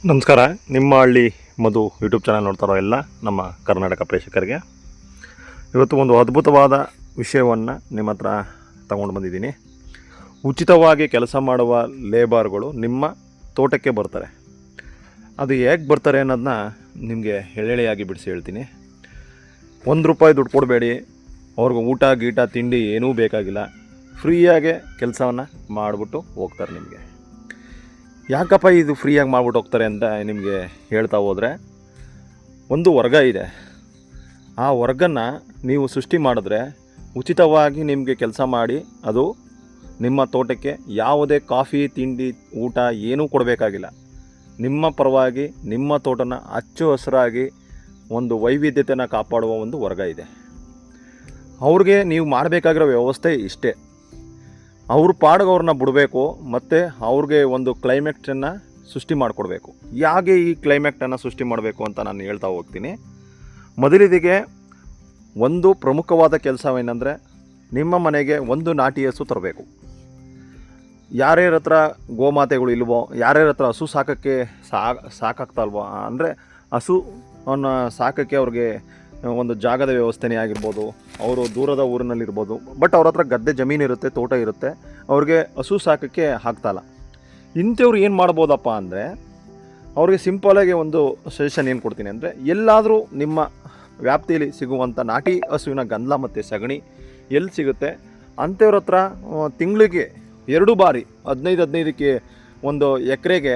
ನಮಸ್ಕಾರ. ನಿಮ್ಮ ಹಳ್ಳಿ ಮಧು ಯೂಟ್ಯೂಬ್ ಚಾನಲ್ ನೋಡ್ತಾರೋ ಎಲ್ಲ ನಮ್ಮ ಕರ್ನಾಟಕ ಪ್ರೇಕ್ಷಕರಿಗೆ ಇವತ್ತು ಒಂದು ಅದ್ಭುತವಾದ ವಿಷಯವನ್ನು ನಿಮ್ಮ ಹತ್ರ ತಗೊಂಡು ಬಂದಿದ್ದೀನಿ. ಉಚಿತವಾಗಿ ಕೆಲಸ ಮಾಡುವ ಲೇಬರ್ಗಳು ನಿಮ್ಮ ತೋಟಕ್ಕೆ ಬರ್ತಾರೆ. ಅದು ಹೇಗೆ ಬರ್ತಾರೆ ಅನ್ನೋದನ್ನ ನಿಮಗೆ ಎಳೆಯಾಗಿ ಬಿಡಿಸಿ ಹೇಳ್ತೀನಿ. ₹1 ದುಡ್ಡು ಕೊಡಬೇಡಿ, ಅವ್ರಿಗೆ ಊಟ ಗೀಟ ತಿಂಡಿ ಏನೂ ಬೇಕಾಗಿಲ್ಲ, ಫ್ರೀಯಾಗೆ ಕೆಲಸವನ್ನು ಮಾಡಿಬಿಟ್ಟು ಹೋಗ್ತಾರೆ. ನಿಮಗೆ ಯಾಕಪ್ಪ ಇದು ಫ್ರೀಯಾಗಿ ಮಾಡ್ಬಿಟ್ಟು ಹೋಗ್ತಾರೆ ಅಂತ ನಿಮಗೆ ಹೇಳ್ತಾ ಹೋದರೆ, ಒಂದು ವರ್ಗ ಇದೆ. ಆ ವರ್ಗನ ನೀವು ಸೃಷ್ಟಿ ಮಾಡಿದ್ರೆ ಉಚಿತವಾಗಿ ನಿಮಗೆ ಕೆಲಸ ಮಾಡಿ ಅದು ನಿಮ್ಮ ತೋಟಕ್ಕೆ ಯಾವುದೇ ಕಾಫಿ ತಿಂಡಿ ಊಟ ಏನೂ ಕೊಡಬೇಕಾಗಿಲ್ಲ. ನಿಮ್ಮ ಪರವಾಗಿ ನಿಮ್ಮ ತೋಟನ ಹಚ್ಚು ಹಸಿರಾಗಿ ಒಂದು ವೈವಿಧ್ಯತೆನ ಕಾಪಾಡುವ ಒಂದು ವರ್ಗ ಇದೆ. ಅವ್ರಿಗೆ ನೀವು ಮಾಡಬೇಕಾಗಿರೋ ವ್ಯವಸ್ಥೆ ಇಷ್ಟೇ. ಅವ್ರ ಪಾಡಿಗೆ ಅವ್ರನ್ನ ಬಿಡಬೇಕು ಮತ್ತು ಅವ್ರಿಗೆ ಒಂದು ಕ್ಲೈಮೇಟನ್ನು ಸೃಷ್ಟಿ ಮಾಡಿಕೊಡ್ಬೇಕು. ಹೇಗೆ ಈ ಕ್ಲೈಮೇಟನ್ನು ಸೃಷ್ಟಿ ಮಾಡಬೇಕು ಅಂತ ನಾನು ಹೇಳ್ತಾ ಹೋಗ್ತೀನಿ. ಮೊದಲಿಗೆ ಒಂದು ಪ್ರಮುಖವಾದ ಕೆಲಸವೇನೆಂದರೆ, ನಿಮ್ಮ ಮನೆಗೆ ಒಂದು ನಾಟಿ ಹಸು ತರಬೇಕು. ಯಾರ್ಯಾರ ಹತ್ರ ಗೋಮಾತೆಗಳು ಇಲ್ವೋ, ಯಾರ್ಯಾರ ಹತ್ರ ಹಸು ಸಾಕೋಕ್ಕೆ ಸಾಕಾಗ್ತಲ್ವೋ, ಅಂದರೆ ಹಸುವನ್ನು ಸಾಕೋಕ್ಕೆ ಅವ್ರಿಗೆ ಒಂದು ಜಾಗದ ವ್ಯವಸ್ಥೆನೇ ಆಗಿರ್ಬೋದು, ಅವರು ದೂರದ ಊರಿನಲ್ಲಿರ್ಬೋದು, ಬಟ್ ಅವ್ರ ಹತ್ರ ಗದ್ದೆ ಜಮೀನು ಇರುತ್ತೆ, ತೋಟ ಇರುತ್ತೆ, ಅವ್ರಿಗೆ ಹಸು ಸಾಕೋಕ್ಕೆ ಆಗ್ತಾಯಿಲ್ಲ. ಇಂಥವ್ರು ಏನು ಮಾಡ್ಬೋದಪ್ಪ ಅಂದರೆ, ಅವ್ರಿಗೆ ಸಿಂಪಲಾಗಿ ಒಂದು ಸಜೆಷನ್ ಏನು ಕೊಡ್ತೀನಿ ಅಂದರೆ, ಎಲ್ಲಾದರೂ ನಿಮ್ಮ ವ್ಯಾಪ್ತಿಯಲ್ಲಿ ಸಿಗುವಂಥ ನಾಟಿ ಹಸುವಿನ ಗಂಧ ಮತ್ತು ಸಗಣಿ ಎಲ್ಲಿ ಸಿಗುತ್ತೆ ಅಂಥವ್ರ ಹತ್ರ ತಿಂಗಳಿಗೆ 2 ಬಾರಿ 15 ಒಂದು ಎಕರೆಗೆ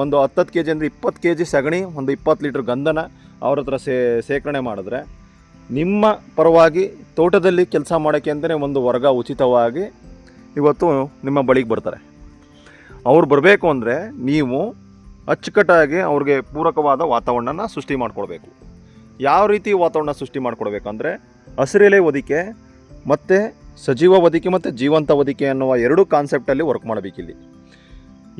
ಒಂದು 10 kg ಅಂದರೆ 20 kg ಸಗಣಿ, ಒಂದು 20 ಲೀಟ್ರ್ ಗಂಧನ ಅವ್ರ ಹತ್ರ ಸೇಕರಣೆ ಮಾಡಿದ್ರೆ ನಿಮ್ಮ ಪರವಾಗಿ ತೋಟದಲ್ಲಿ ಕೆಲಸ ಮಾಡೋಕ್ಕೆ ಅಂತಲೇ ಒಂದು ವರ್ಗ ಉಚಿತವಾಗಿ ಇವತ್ತು ನಿಮ್ಮ ಬಳಿಗೆ ಬರ್ತಾರೆ. ಅವ್ರು ಬರಬೇಕು ಅಂದರೆ ನೀವು ಅಚ್ಚುಕಟ್ಟಾಗಿ ಅವ್ರಿಗೆ ಪೂರಕವಾದ ವಾತಾವರಣನ ಸೃಷ್ಟಿ ಮಾಡಿಕೊಡ್ಬೇಕು. ಯಾವ ರೀತಿ ವಾತಾವರಣ ಸೃಷ್ಟಿ ಮಾಡಿಕೊಡ್ಬೇಕಂದ್ರೆ, ಹಸಿರೆಲೆ ಹೊದಿಕೆ ಮತ್ತು ಸಜೀವ ಹೊದಿಕೆ ಮತ್ತು ಜೀವಂತ ಹೊದಿಕೆ ಅನ್ನುವ 2 ಕಾನ್ಸೆಪ್ಟಲ್ಲಿ ವರ್ಕ್ ಮಾಡಬೇಕಿಲ್ಲಿ.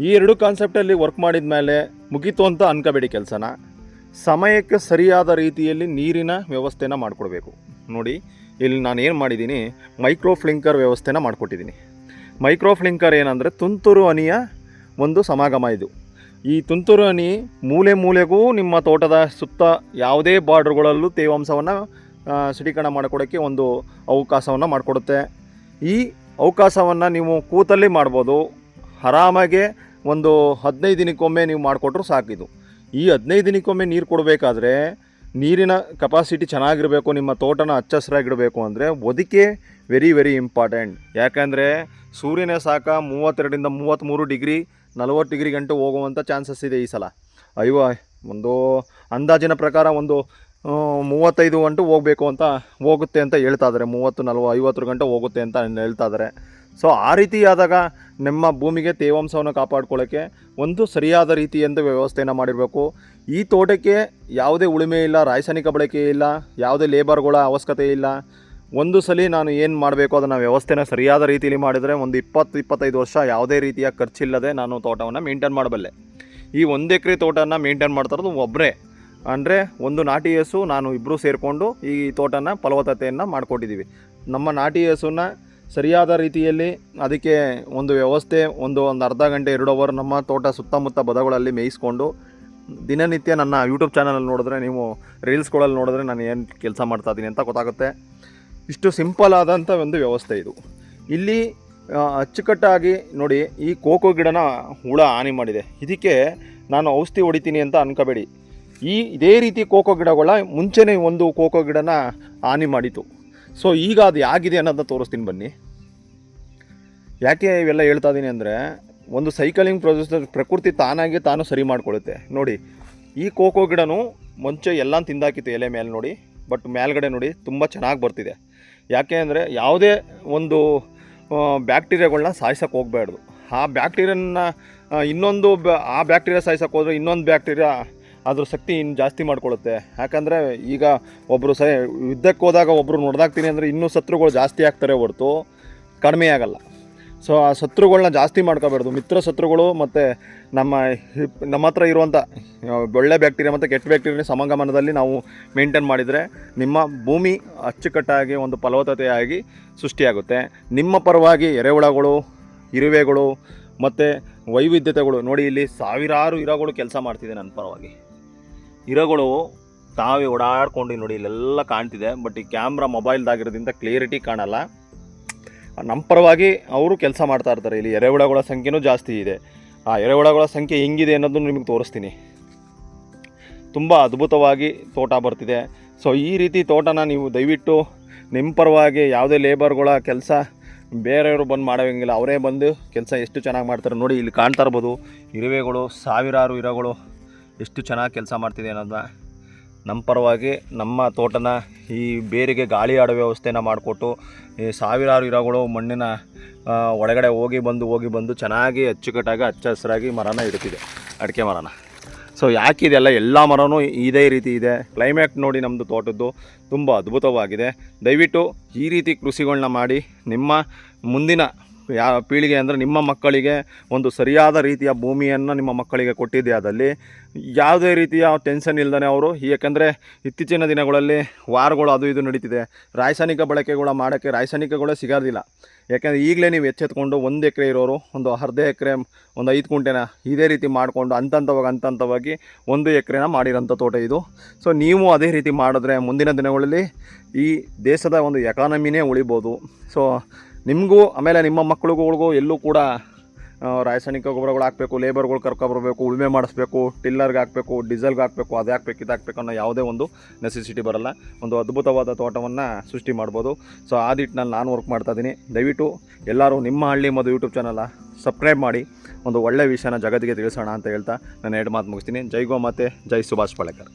ಈ 2 ಕಾನ್ಸೆಪ್ಟಲ್ಲಿ ವರ್ಕ್ ಮಾಡಿದ ಮೇಲೆ ಮುಗೀತು ಅಂತ ಅನ್ಕೋಬೇಡಿ. ಕೆಲಸನ ಸಮಯಕ್ಕೆ ಸರಿಯಾದ ರೀತಿಯಲ್ಲಿ ನೀರಿನ ವ್ಯವಸ್ಥೆನ ಮಾಡಿಕೊಡ್ಬೇಕು. ನೋಡಿ, ಇಲ್ಲಿ ನಾನು ಏನು ಮಾಡಿದ್ದೀನಿ, ಮೈಕ್ರೋ ಫ್ಲಿಂಕರ್ ವ್ಯವಸ್ಥೆನ ಮಾಡಿಕೊಟ್ಟಿದ್ದೀನಿ. ಮೈಕ್ರೋ ಫ್ಲಿಂಕರ್ ಏನಂದರೆ ತುಂತುರು ಹನಿಯ ಒಂದು ಸಮಾಗಮ. ಇದು ಈ ತುಂತುರು ಹನಿ ಮೂಲೆ ಮೂಲೆಗೂ ನಿಮ್ಮ ತೋಟದ ಸುತ್ತ ಯಾವುದೇ ಬಾರ್ಡ್ರ್ಗಳಲ್ಲೂ ತೇವಾಂಶವನ್ನು ಸಿಟೀಕರಣ ಮಾಡಿಕೊಡೋಕ್ಕೆ ಒಂದು ಅವಕಾಶವನ್ನು ಮಾಡಿಕೊಡುತ್ತೆ. ಈ ಅವಕಾಶವನ್ನು ನೀವು ಕೂತಲ್ಲಿ ಮಾಡ್ಬೋದು. ಆರಾಮಾಗೆ ಒಂದು 15 ದಿನಕ್ಕೊಮ್ಮೆ ನೀವು ಮಾಡಿಕೊಟ್ರು ಸಾಕಿದು. ಈ 15 ದಿನಕ್ಕೊಮ್ಮೆ ನೀರು ಕೊಡಬೇಕಾದ್ರೆ ನೀರಿನ ಕೆಪಾಸಿಟಿ ಚೆನ್ನಾಗಿರಬೇಕು. ನಿಮ್ಮ ತೋಟನ ಹಚ್ಚ ಹಸಿರಾಗಿಡಬೇಕು ಅಂದರೆ ಹೊದಿಕೆ ವೆರಿ ಇಂಪಾರ್ಟೆಂಟ್. ಯಾಕಂದರೆ ಸೂರ್ಯನೇ ಸಾಕ 32 ರಿಂದ 33 ಡಿಗ್ರಿ 40 ಡಿಗ್ರಿ ಗಂಟೆ ಹೋಗುವಂಥ ಚಾನ್ಸಸ್ ಇದೆ ಈ ಸಲ. ಒಂದು ಅಂದಾಜಿನ ಪ್ರಕಾರ ಒಂದು 35 ಗಂಟೆ ಹೋಗುತ್ತೆ ಅಂತ ಹೇಳ್ತಾ ಇದ್ದಾರೆ. 30, 40, 50 ಗಂಟೆ ಹೋಗುತ್ತೆ ಅಂತ ಹೇಳ್ತಾ ಇದ್ದಾರೆ. ಸೊ ಆ ರೀತಿ ಆದಾಗ ನಮ್ಮ ಭೂಮಿಗೆ ತೇವಾಂಶವನ್ನು ಕಾಪಾಡ್ಕೊಳ್ಳೋಕ್ಕೆ ಒಂದು ಸರಿಯಾದ ರೀತಿಯಿಂದ ವ್ಯವಸ್ಥೆಯನ್ನು ಮಾಡಿರಬೇಕು. ಈ ತೋಟಕ್ಕೆ ಯಾವುದೇ ಉಳುಮೆ ಇಲ್ಲ, ರಾಸಾಯನಿಕ ಬಳಕೆ ಇಲ್ಲ, ಯಾವುದೇ ಲೇಬರ್ಗಳ ಅವಶ್ಯಕತೆ ಇಲ್ಲ. ಒಂದು ಸಲ ನಾನು ಏನು ಮಾಡಬೇಕು ಅದನ್ನು ವ್ಯವಸ್ಥೆನ ಸರಿಯಾದ ರೀತಿಯಲ್ಲಿ ಮಾಡಿದರೆ ಒಂದು 20-25 ವರ್ಷ ಯಾವುದೇ ರೀತಿಯ ಖರ್ಚಿಲ್ಲದೆ ನಾನು ತೋಟವನ್ನು ಮೇಂಟೈನ್ ಮಾಡಬಲ್ಲೆ. ಈ 1 ಎಕರೆ ತೋಟನ ಮೇಂಟೈನ್ ಮಾಡ್ತಾರದು ಒಬ್ಬರೇ, ಅಂದರೆ ಒಂದು ನಾಟಿ ಹಸು ನಾನು ಇಬ್ಬರು ಸೇರಿಕೊಂಡು ಈ ತೋಟನ ಫಲವತ್ತತೆಯನ್ನು ಮಾಡಿಕೊಟ್ಟಿದ್ದೀವಿ. ನಮ್ಮ ನಾಟಿ ಹಸುನ ಸರಿಯಾದ ರೀತಿಯಲ್ಲಿ ಅದಕ್ಕೆ ಒಂದು ವ್ಯವಸ್ಥೆ ಒಂದು ಅರ್ಧ ಗಂಟೆ 2 ಅವರ್ ನಮ್ಮ ತೋಟ ಸುತ್ತಮುತ್ತ ಬದಗಳಲ್ಲಿ ಮೇಯಿಸ್ಕೊಂಡು ದಿನನಿತ್ಯ ನನ್ನ ಯೂಟ್ಯೂಬ್ ಚಾನಲಲ್ಲಿ ನೋಡಿದ್ರೆ, ನೀವು ರೀಲ್ಸ್ಗಳಲ್ಲಿ ನೋಡಿದ್ರೆ ನಾನು ಏನು ಕೆಲಸ ಮಾಡ್ತಾಯಿದ್ದೀನಿ ಅಂತ ಗೊತ್ತಾಗುತ್ತೆ. ಇಷ್ಟು ಸಿಂಪಲ್ ಆದಂಥ ಒಂದು ವ್ಯವಸ್ಥೆ ಇದು. ಇಲ್ಲಿ ಅಚ್ಚುಕಟ್ಟಾಗಿ ನೋಡಿ, ಈ ಕೋಕೋ ಗಿಡನ ಹುಳ ಹಾನಿ ಮಾಡಿದೆ. ಇದಕ್ಕೆ ನಾನು ಔಷಧಿ ಹೊಡಿತೀನಿ ಅಂತ ಅನ್ಕೋಬೇಡಿ. ಇದೇ ರೀತಿ ಕೋಕೋ ಗಿಡಗಳ ಮುಂಚೆನೇ ಒಂದು ಕೋಕೋ ಗಿಡನ ಹಾನಿ ಮಾಡಿತು. ಸೊ ಈಗ ಅದು ಹೇಗಿದೆ ಅನ್ನೋದನ್ನ ತೋರಿಸ್ತೀನಿ ಬನ್ನಿ. ಯಾಕೆ ಇವೆಲ್ಲ ಹೇಳ್ತಾ ಇದ್ದೀನಿ ಅಂದರೆ, ಒಂದು ಸೈಕಲಿಂಗ್ ಪ್ರೊಸೆಸ್ ಪ್ರಕೃತಿ ತಾನು ಸರಿ ಮಾಡಿಕೊಳ್ಳುತ್ತೆ. ನೋಡಿ, ಈ ಕೋಕೋ ಗಿಡನೂ ಮುಂಚೆ ಎಲ್ಲ ತಿಂದಾಕಿತ್ತು ಎಲೆ ಮೇಲೆ ನೋಡಿ, ಬಟ್ ಮೇಲ್ಗಡೆ ನೋಡಿ ತುಂಬ ಚೆನ್ನಾಗಿ ಬರ್ತಿದೆ. ಯಾಕೆ ಅಂದರೆ ಯಾವುದೇ ಒಂದು ಬ್ಯಾಕ್ಟೀರಿಯಾಗಳನ್ನ ಸಾಯಿಸೋಕ್ಕೆ ಹೋಗಬಾರ್ದು. ಆ ಬ್ಯಾಕ್ಟೀರಿಯಾನ ಆ ಬ್ಯಾಕ್ಟೀರಿಯಾ ಸಾಯಿಸೋಕ್ಕೆ ಹೋದರೆ ಇನ್ನೊಂದು ಬ್ಯಾಕ್ಟೀರಿಯಾ ಅದ್ರ ಶಕ್ತಿ ಇನ್ನು ಜಾಸ್ತಿ ಮಾಡ್ಕೊಳ್ಳುತ್ತೆ. ಯಾಕಂದರೆ ಈಗ ಒಬ್ಬರು ಯುದ್ಧಕ್ಕೆ ಹೋದಾಗ ಒಬ್ಬರು ನೋಡ್ದಾಗ್ತೀನಿ ಅಂದರೆ ಇನ್ನೂ ಶತ್ರುಗಳು ಜಾಸ್ತಿ ಆಗ್ತಾರೆ ಹೊರತು ಕಡಿಮೆ ಆಗಲ್ಲ. ಸೊ ಆ ಶತ್ರುಗಳನ್ನ ಜಾಸ್ತಿ ಮಾಡ್ಕೋಬಾರ್ದು. ಮಿತ್ರ ಶತ್ರುಗಳು ಮತ್ತು ನಮ್ಮ ಹತ್ರ ಇರುವಂಥ ಒಳ್ಳೆ ಬ್ಯಾಕ್ಟೀರಿಯಾ ಮತ್ತು ಕೆಟ್ಟ ಬ್ಯಾಕ್ಟೀರಿಯಾ ಸಮಾಗಮನದಲ್ಲಿ ನಾವು ಮೇಂಟೈನ್ ಮಾಡಿದರೆ ನಿಮ್ಮ ಭೂಮಿ ಅಚ್ಚುಕಟ್ಟಾಗಿ ಒಂದು ಫಲವತ್ತತೆಯಾಗಿ ಸೃಷ್ಟಿಯಾಗುತ್ತೆ. ನಿಮ್ಮ ಪರವಾಗಿ ಎರೆಹುಳಗಳು, ಇರುವೆಗಳು ಮತ್ತು ವೈವಿಧ್ಯತೆಗಳು ನೋಡಿ, ಇಲ್ಲಿ ಸಾವಿರಾರು ಇರಗಳು ಕೆಲಸ ಮಾಡ್ತಿದೆ ನನ್ನ ಪರವಾಗಿ. ಇರಗಳು ತಾವೇ ಓಡಾಡ್ಕೊಂಡು ನೋಡಿ ಇಲ್ಲೆಲ್ಲ ಕಾಣ್ತಿದೆ. ಬಟ್ ಈ ಕ್ಯಾಮ್ರಾ ಮೊಬೈಲ್ದಾಗಿರೋದ್ರಿಂದ ಕ್ಲಿಯರಿಟಿ ಕಾಣಲ್ಲ. ನಮ್ಮ ಪರವಾಗಿ ಅವರು ಕೆಲಸ ಮಾಡ್ತಾ ಇರ್ತಾರೆ. ಇಲ್ಲಿ ಎರೆಹುಳಗಳ ಸಂಖ್ಯೆನೂ ಜಾಸ್ತಿ ಇದೆ. ಆ ಎರೆಹುಳಗಳ ಸಂಖ್ಯೆ ಹೆಂಗಿದೆ ಅನ್ನೋದನ್ನು ನಿಮಗೆ ತೋರಿಸ್ತೀನಿ. ತುಂಬ ಅದ್ಭುತವಾಗಿ ತೋಟ ಬರ್ತಿದೆ. ಸೊ ಈ ರೀತಿ ತೋಟನ ನೀವು ದಯವಿಟ್ಟು ನಿಮ್ಮ ಪರವಾಗಿ ಯಾವುದೇ ಲೇಬರ್ಗಳ ಕೆಲಸ ಬೇರೆಯವರು ಬಂದು ಮಾಡೋಂಗಿಲ್ಲ, ಅವರೇ ಬಂದು ಕೆಲಸ ಎಷ್ಟು ಚೆನ್ನಾಗಿ ಮಾಡ್ತಾರೆ ನೋಡಿ. ಇಲ್ಲಿ ಕಾಣ್ತಾ ಇರ್ಬೋದು ಇರುವೆಗಳು, ಸಾವಿರಾರು ಇರುವೆಗಳು ಎಷ್ಟು ಚೆನ್ನಾಗಿ ಕೆಲಸ ಮಾಡ್ತಿದೆ ಅನ್ನೋದನ್ನ. ನಮ್ಮ ಪರವಾಗಿ ನಮ್ಮ ತೋಟನ ಈ ಬೇರಿಗೆ ಗಾಳಿ ಆಡೋ ವ್ಯವಸ್ಥೆನ ಮಾಡಿಕೊಟ್ಟು ಈ ಸಾವಿರಾರು ಇರುವೆಗಳು ಮಣ್ಣಿನ ಒಳಗಡೆ ಹೋಗಿ ಬಂದು ಚೆನ್ನಾಗಿ ಅಚ್ಚುಕಟ್ಟಾಗಿ ಹಚ್ಚ ಹಸಿರಾಗಿ ಮರನ ಇಡ್ತಿದೆ, ಅಡಿಕೆ ಮರನ. ಸೊ ಯಾಕಿದೆಲ್ಲ ಎಲ್ಲ ಮರನೂ ಇದೇ ರೀತಿ ಇದೆ. ಕ್ಲೈಮೇಟ್ ನೋಡಿ ನಮ್ಮದು ತೋಟದ್ದು ತುಂಬ ಅದ್ಭುತವಾಗಿದೆ. ದಯವಿಟ್ಟು ಈ ರೀತಿ ಕೃಷಿಗಳನ್ನ ಮಾಡಿ ನಿಮ್ಮ ಮುಂದಿನ ಪೀಳಿಗೆ ಅಂದರೆ ನಿಮ್ಮ ಮಕ್ಕಳಿಗೆ ಒಂದು ಸರಿಯಾದ ರೀತಿಯ ಭೂಮಿಯನ್ನು ನಿಮ್ಮ ಮಕ್ಕಳಿಗೆ ಕೊಟ್ಟಿದ್ದೆ ಆದಲ್ಲಿ ಯಾವುದೇ ರೀತಿಯ ಟೆನ್ಷನ್ ಇಲ್ಲದೇ ಅವರು, ಯಾಕೆಂದರೆ ಇತ್ತೀಚಿನ ದಿನಗಳಲ್ಲಿ ವಾರಗಳು ಅದು ಇದು ನಡೀತಿದೆ. ರಾಸಾಯನಿಕ ಬಳಕೆಗಳ ಮಾಡೋಕ್ಕೆ ರಾಸಾಯನಿಕಗಳೇ ಸಿಗೋದಿಲ್ಲ. ಯಾಕೆಂದರೆ ಈಗಲೇ ನೀವು ಎಚ್ಚೆತ್ಕೊಂಡು 1 ಎಕರೆ ಇರೋರು ಒಂದು ಅರ್ಧ ಎಕರೆ, ಒಂದು 5 ಗುಂಟೆನ ಇದೇ ರೀತಿ ಮಾಡಿಕೊಂಡು ಹಂತವಾಗಿ 1 ಎಕರೆನ ಮಾಡಿರೋಂಥ ತೋಟ ಇದು. ಸೊ ನೀವು ಅದೇ ರೀತಿ ಮಾಡಿದ್ರೆ ಮುಂದಿನ ದಿನಗಳಲ್ಲಿ ಈ ದೇಶದ ಒಂದು ಎಕಾನಮಿನೇ ಉಳಿಬೋದು. ಸೊ ನಿಮಗೂ ಆಮೇಲೆ ನಿಮ್ಮ ಮಕ್ಕಳುಗಳಿಗೂ ಎಲ್ಲೂ ಕೂಡ ರಾಸಾಯನಿಕ ಗೊಬ್ಬರಗಳು ಹಾಕಬೇಕು, ಲೇಬರ್ಗಳು ಕರ್ಕೊಬರ್ಬೇಕು, ಉಳುಮೆ ಮಾಡಿಸ್ಬೇಕು, ಟಿಲ್ಲರ್ಗೆ ಹಾಕಬೇಕು, ಡೀಸೆಲ್ಗೆ ಹಾಕಬೇಕು, ಅದು ಹಾಕ್ಬೇಕು ಇದು ಹಾಕ್ಬೇಕು ಅನ್ನೋ ಯಾವುದೇ ಒಂದು ನೆಸೆಸಿಟಿ ಬರಲ್ಲ. ಒಂದು ಅದ್ಭುತವಾದ ತೋಟವನ್ನು ಸೃಷ್ಟಿ ಮಾಡ್ಬೋದು. ಸೊ ಆ ನಿಟ್ಟಿನಲ್ಲಿ ನಾನು ವರ್ಕ್ ಮಾಡ್ತಾಯಿದ್ದೀನಿ. ದಯವಿಟ್ಟು ಎಲ್ಲರೂ ನಿಮ್ಮ ಹಳ್ಳಿ ಮಧು ಯೂಟ್ಯೂಬ್ ಚಾನಲ್ನ ಸಬ್ಸ್ಕ್ರೈಬ್ ಮಾಡಿ ಒಂದು ಒಳ್ಳೆಯ ವಿಷಯನ ಜಗತ್ತಿಗೆ ತಿಳಿಸೋಣ ಅಂತ ಹೇಳ್ತಾ ನಾನು 2 ಮಾತು ಮುಗಿಸ್ತೀನಿ. ಜೈ ಗೋಮಾತೆ, ಜೈ ಸುಭಾಷ್ ಪಾಳೇಕರ್.